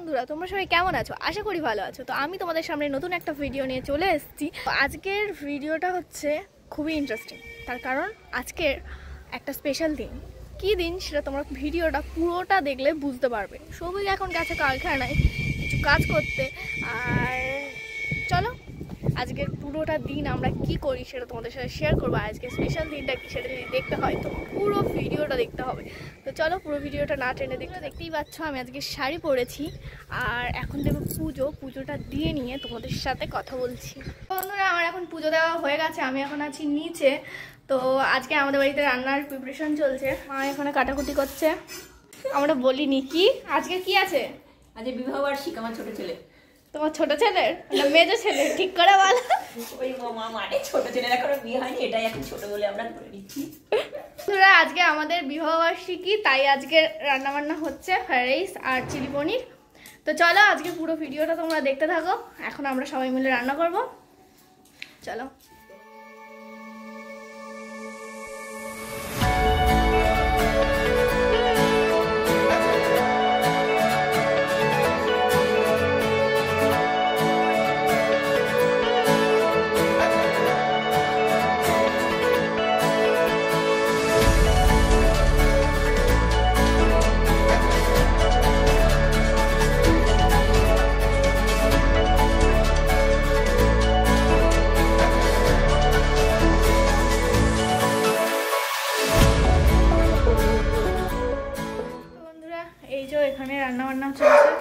বন্ধুরা তোমরা সবাই কেমন আছো? আশা করি ভালো আছো। তো আমি তোমাদের সামনে নতুন একটা ভিডিও নিয়ে চলে এসেছি। আজকের ভিডিওটা হচ্ছে খুবই ইন্টারেস্টিং, তার কারণ আজকের একটা স্পেশাল দিন। কী দিন সেটা তোমরা ভিডিওটা পুরোটা দেখলে বুঝতে পারবে। সবই এখন গেছে কারখানায় কিছু কাজ করতে, আর চলো আজকের পুরোটা দিন আমরা কি করি সেটা তোমাদের সাথে শেয়ার করবো। আজকে স্পেশাল দিনটা কি সেটা যদি দেখতে হয় তো পুরো ভিডিওটা দেখতে হবে। তো চলো পুরো ভিডিওটা না টেনে দেখতেই পাচ্ছ আমি আজকে শাড়ি পরেছি, আর এখন দেবো পুজোটা দিয়ে নিয়ে তোমাদের সাথে কথা বলছি। বন্ধুরা আমার এখন পুজো দেওয়া হয়ে গেছে, আমি এখন আছি নিচে। তো আজকে আমাদের বাড়িতে রান্নার প্রিপারেশন চলছে, মা এখানে কাটাকুটি করছে। আমরা বলিনি কি আজকে কি আছে? আজকে বিবাহ বার্ষিকী আমার ছোট ছেলে। তোমার ছোট ছেলের না মেজো ছেলে? ঠিক করে বলো। ওই মানে ছোট ছেলের এখনো বিয়ে হয়নি, এটাই এখন ছোট বলে আমরা ধরে নিচ্ছি। আজকে আমাদের বিবাহ বার্ষিকী, তাই আজকে রান্না বান্না হচ্ছে ফ্রাইড রাইস আর চিলি পনির। তো চলো আজকে পুরো ভিডিওটা তোমরা দেখতে থাকো। এখন আমরা সবাই মিলে রান্না করব, চলো। এখানে রান্না বান্না চলছে,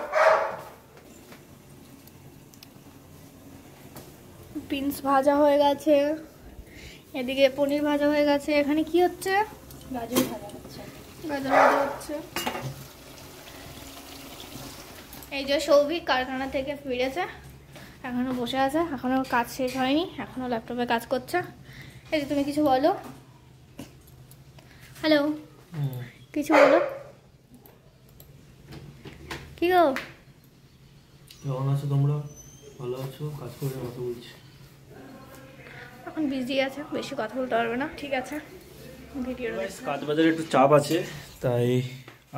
বিনস ভাজা হয়ে গেছে, এদিকে পনির ভাজা হয়ে গেছে। এখানে কি হচ্ছে? গাজর ভাজা হচ্ছে। গাজর ভাজা হচ্ছে। এই যে সৌভিক কারখানা থেকে ফিরেছে, এখনো বসে আছে, এখনো কাজ শেষ হয়নি, এখনো ল্যাপটপে কাজ করছে। এই যে তুমি কিছু বলো। হ্যালো, কিছু বলো। কি গো, কেমন আছো তোমরা? ভালো আছো? কাজ করে কথা বলছি। এখন বিজি আছে, বেশি কথা বলতে পারবে না। ঠিক আছে, কাজ বাজারে একটু চাপ আছে, তাই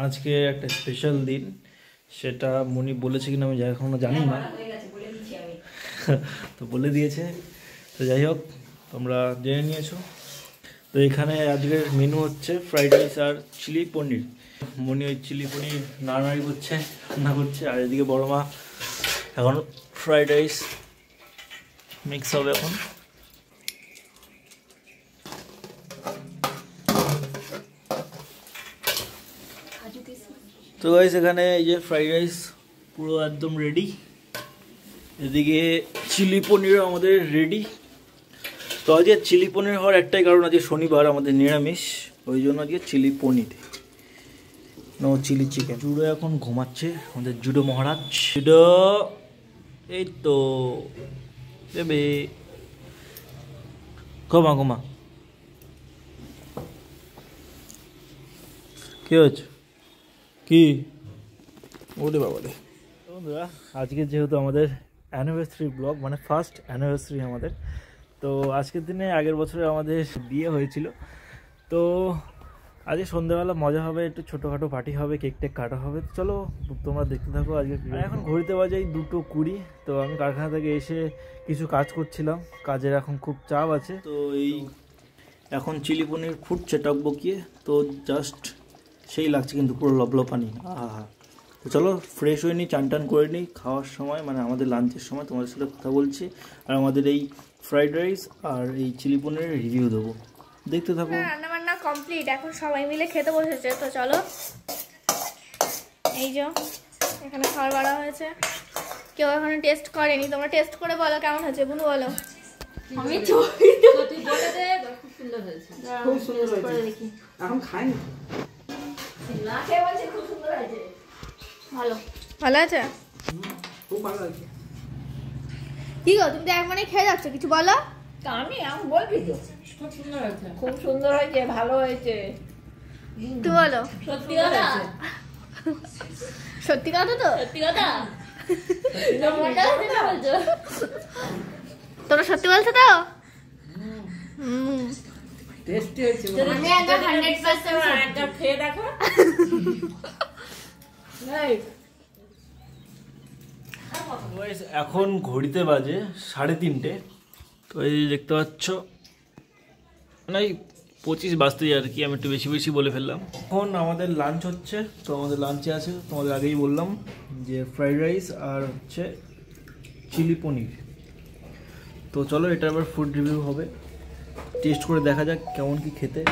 আজকে একটা স্পেশাল দিন। সেটা মনি বলেছে কিনা আমি এখনো জানি না, তো বলে দিয়েছে। তো যাই হোক, তোমরা জেনে নিয়েছো। তো এখানে আজকের মেনু হচ্ছে ফ্রাইড রাইস আর চিলি পনির। মনি ওই চিলি পনির নাড়ানাড়ি করছে, রান্না করছে, আর এদিকে বড় মা এখন ফ্রাইড রাইস মিক্স হবে এখন। তো গাইস এখানে এই যে ফ্রাইড রাইস পুরো একদম রেডি, এদিকে চিলি পনিরও আমাদের রেডি। তো আজকে চিলি পনির হওয়ার একটাই কারণ, আজকে শনিবার আমাদের নিরামিষ, ওই জন্য আজকে চিলি পনির, নো চিলি চিকেন। জুডো এখন ঘুমাচ্ছে, আমাদের জুডো মহারাজ। জুডো এই তো বেবে, ঘুমা ঘুমা। কি হচ্ছে? কি ওরে বাবা রে। বন্ধুরা আজকে যেহেতু আমাদের অ্যানিভার্সারি ব্লগ, মানে ফার্স্ট অ্যানিভার্সারি আমাদের, তো আজকের দিনে আগের বছরে আমাদের বিয়ে হয়েছিল। তো আজকে সন্ধ্যাবেলা মজা হবে, একটু ছোটোখাটো পার্টি হবে, কেক টেক কাটা হবে। চলো তোমরা দেখতে থাকো। আজকে এখন ঘড়িতে বাজে 2:20। তো আমি কারখানা থেকে এসে কিছু কাজ করছিলাম, কাজের এখন খুব চাপ আছে। তো এই এখন চিলি পনির ফুটছে টকবকিয়ে, তো জাস্ট সেই লাগছে কিন্তু পুরো লবলপানি। আহা, তো চলো ফ্রেশ হয়ে নিই, চান টান করে নিই, খাওয়ার সময় মানে আমাদের লাঞ্চের সময় তোমাদের সাথে কথা বলছি, আর আমাদের এই ফ্রাইড রাইস আর এই চিলি পনিরের রিভিউ দেবো, দেখতে থাকো। রান্না বান্না কমপ্লিট, এখন সবাই মিলে খেতে বসেছে। তো চলো, এই যে এখানে খাবার বাড়া হয়েছে, কেউ এখানে টেস্ট করেনি। তোমরা টেস্ট করে বলো কেমন হয়েছে। বন্ধু বলো। আমি তুই বলে দে, খুব সুন্দর হয়েছে। খুব সুন্দর হয়েছে, এখন খাইনি না, খেয়ে বলছে খুব সুন্দর হয়েছে। ভালো ভালো আছে, খুব ভালো হয়েছে। কি গো তুমি তো এক মানে খেয়ে যাচ্ছ, কিছু বলো। আমি বলবি তো খুব সুন্দর হয়েছে, খুব সুন্দর হয়েছে, ভালো হয়েছে। তুই বলো। সত্যি কথা, সত্যি কথা তো, সত্যি কথা। তোমরা সত্যি বলছো তো? টেস্টি হয়েছে। আমি একদম 100% একটা খেয়ে দেখো। গাইস এখন ঘড়িতে বাজে 3:30। তো এই দেখতে পাচ্ছ না 25 বাজতেই আর কি, আমি একটু বেশি বেশি বলে ফেললাম। এখন আমাদের লাঞ্চ হচ্ছে, তো আমাদের লাঞ্চে আছে তোমাদের আগেই বললাম যে ফ্রাইড রাইস আর হচ্ছে চিলি পনির। তো চলো এটা আবার ফুড রিভিউ হবে, টেস্ট করে দেখা যাক কেমন কি খেতে।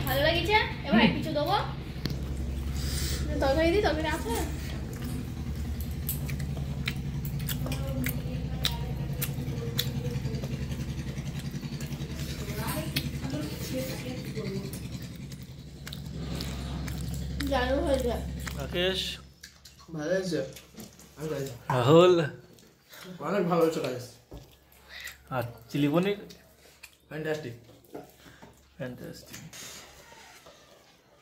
ভালো লাগিছে? এবার কিছু দেবো, তরকারি দিই, তরকারি আছে। জানো হয়েছে রাকেশ, ভালো হয়েছে, রাহুল অনেক ভালো হয়েছে গাইস, আর চিলি পনির ফ্যান্টাস্টিক। ফ্যান্টাস্টিক।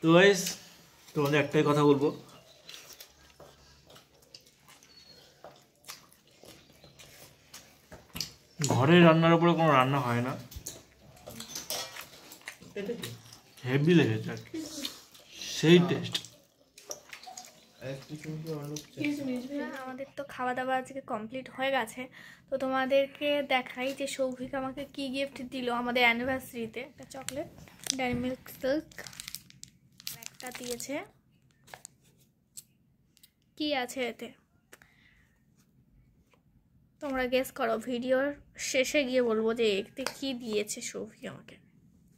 তো গাইস তোমাদের একটাই কথা বলবো, ঘরের রান্নার উপরে কোনো রান্না হয় না। এটা কি হেভি লেগেছে আর কি, সেই টেস্ট। আমাদের তো খাওয়া দাওয়া আজকে কমপ্লিট হয়ে গেছে। তো তোমাদেরকে দেখাই যে সৌভিক আমাকে কি গিফট দিল আমাদের অ্যানিভার্সারিতে। একটা চকলেট ডেয়ারি মিল্ক সিল্ক একটা দিয়েছে। কি আছে এতে তোমরা গেস করো, ভিডিওর শেষে গিয়ে বলবো যে এতে কি দিয়েছে সৌভিক আমাকে,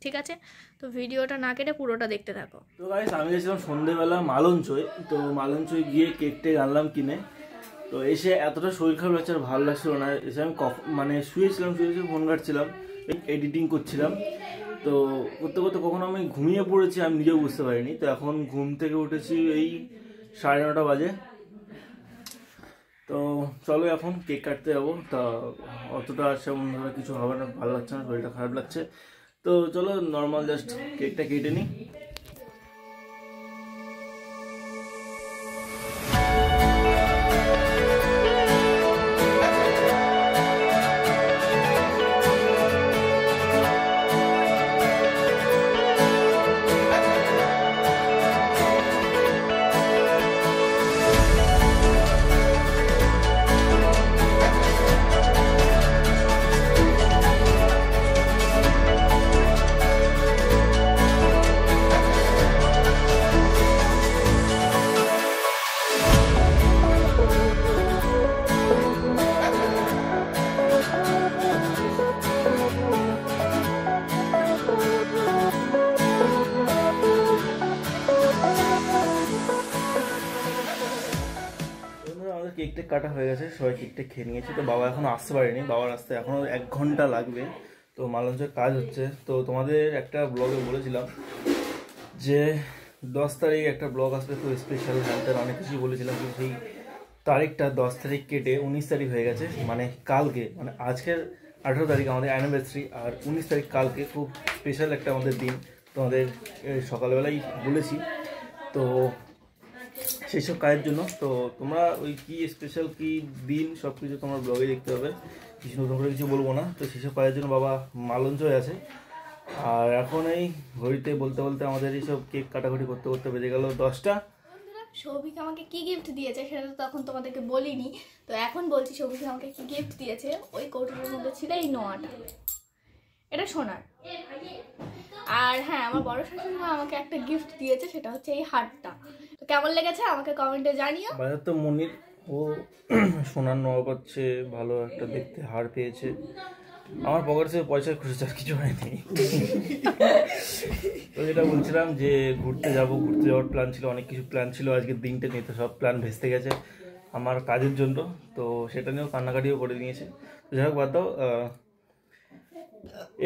ঠিক আছে? তো ভিডিওটা না কেটে পুরোটা দেখতে থাকো। তো গাইস আমি গেছিলাম সন্ধ্যেবেলা মালঞ্চই, তো মালঞ্চই গিয়ে কেকটা আনলাম কিনে। তো এসে এতটা শরীর খারাপ লাগছে আর ভালো লাগছিল না। এসে আমি মানে শুয়েছিলাম ফোন ঘাটছিলাম, এডিটিং করছিলাম। তো করতে করতে কখনো আমি ঘুমিয়ে পড়েছি আমি নিজেও বুঝতে পারিনি। তো এখন ঘুম থেকে উঠেছি এই 9:30 বাজে। তো চলো এখন কেক কাটতে যাবো। তা অতটা সেমনভাবে কিছু হবে না, ভালো লাগছে না, শরীরটা খারাপ লাগছে। তো চলো নর্মাল জাস্ট কেকটা কেটে নিই। কেকটা কাটা হয়ে গেছে, সবাই কেকটা খেয়ে নিয়েছে। তো বাবা এখনো আসতে পারেনি, বাবার আসতে এখনো 1 ঘন্টা লাগবে। তো মালঞ্চের কাজ হচ্ছে। তো তোমাদের একটা ব্লগে বলেছিলাম যে 10 তারিখ একটা ব্লগ আসবে, তো স্পেশাল হ্যান্ডেল অনেক কিছু বলেছিলাম। কিন্তু সেই তারিখটা 10 তারিখ কেটে 19 তারিখ হয়ে গেছে। মানে কালকে, মানে আজকের 18 তারিখ আমাদের অ্যানিভার্সারি, আর 19 তারিখ কালকে খুব স্পেশাল একটা আমাদের দিন। তোমাদের সকালবেলাই বলেছি। তো সেই সব কাজের জন্য তো তোমরা ওই কি স্পেশাল কি দিন সব কিছু তোমার ব্লগে দেখতে হবে, কিছু নতুন করে কিছু বলবো না। তো সেসব কাজের জন্য বাবা মালঞ্চই আছে। আর এখন এই ঘড়িতে বলতে বলতে আমাদের এইসব কেক কাটাকুটি করতে করতে বেজে গেল 10টা। সৌভিক আমাকে কি গিফট দিয়েছে সেটা তো তখন তোমাদেরকে বলিনি, তো এখন বলছি সৌভিক আমাকে কি গিফট দিয়েছে। ওই কৌটোর মধ্যে ছিল এই নোয়াটা, এটা সোনার। আর হ্যাঁ, আমার বড় শাশুড়ি মা আমাকে একটা গিফট দিয়েছে, সেটা হচ্ছে এই হারটা। তো কেমন লেগেছে আমাকে কমেন্টে জানিও। বাজার তো মনির ও সোনার নোয়া পাচ্ছে, ভালো একটা দেখতে হার পেয়েছে। আমার পকেট থেকে পয়সা খুশি আর কিছু হয়নি। তো যেটা বলছিলাম যে ঘুরতে যাওয়ার প্ল্যান ছিল, অনেক কিছু প্ল্যান ছিল আজকের দিনটা নিয়ে। তো সব প্ল্যান ভেস্তে গেছে আমার কাজের জন্য। তো সেটা নিয়েও কান্নাকাটিও করে নিয়েছে। তো যাই হোক বাদ দাও।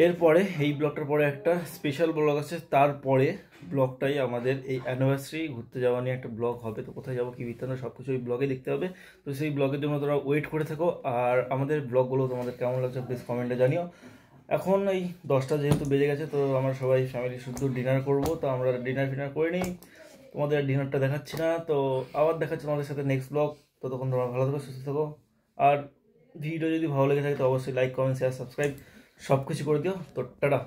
এরপরে এই ব্লগটার পরে একটা স্পেশাল ব্লগ আছে, তারপরে ব্লগটাই আমাদের এই অ্যানিভার্সারি ঘুরতে যাওয়া নিয়ে একটা ব্লগ হবে। তো কোথায় যাবো কি বৃত্তান্ত সব কিছু ওই ব্লগে দেখতে হবে। তো সেই ব্লগের জন্য তোমরা ওয়েট করে থাকো। আর আমাদের ব্লগগুলো তোমাদের কেমন লাগছে প্লিজ কমেন্টে জানিও। এখন এই 10টা যেহেতু বেজে গেছে, তো আমরা সবাই ফ্যামিলি শুদ্ধ ডিনার করব। তো আমরা ডিনার করে নিই, তোমাদের ডিনারটা দেখাচ্ছি না। তো আবার দেখাচ্ছি তোমাদের সাথে নেক্সট ব্লগ। ততক্ষণ তোমরা ভালো থাকো, সুস্থ থাকো। আর ভিডিও যদি ভালো লেগে থাকে তো অবশ্যই লাইক কমেন্ট শেয়ার সাবস্ক্রাইব সব কিছু করে দিও। তো টাটা।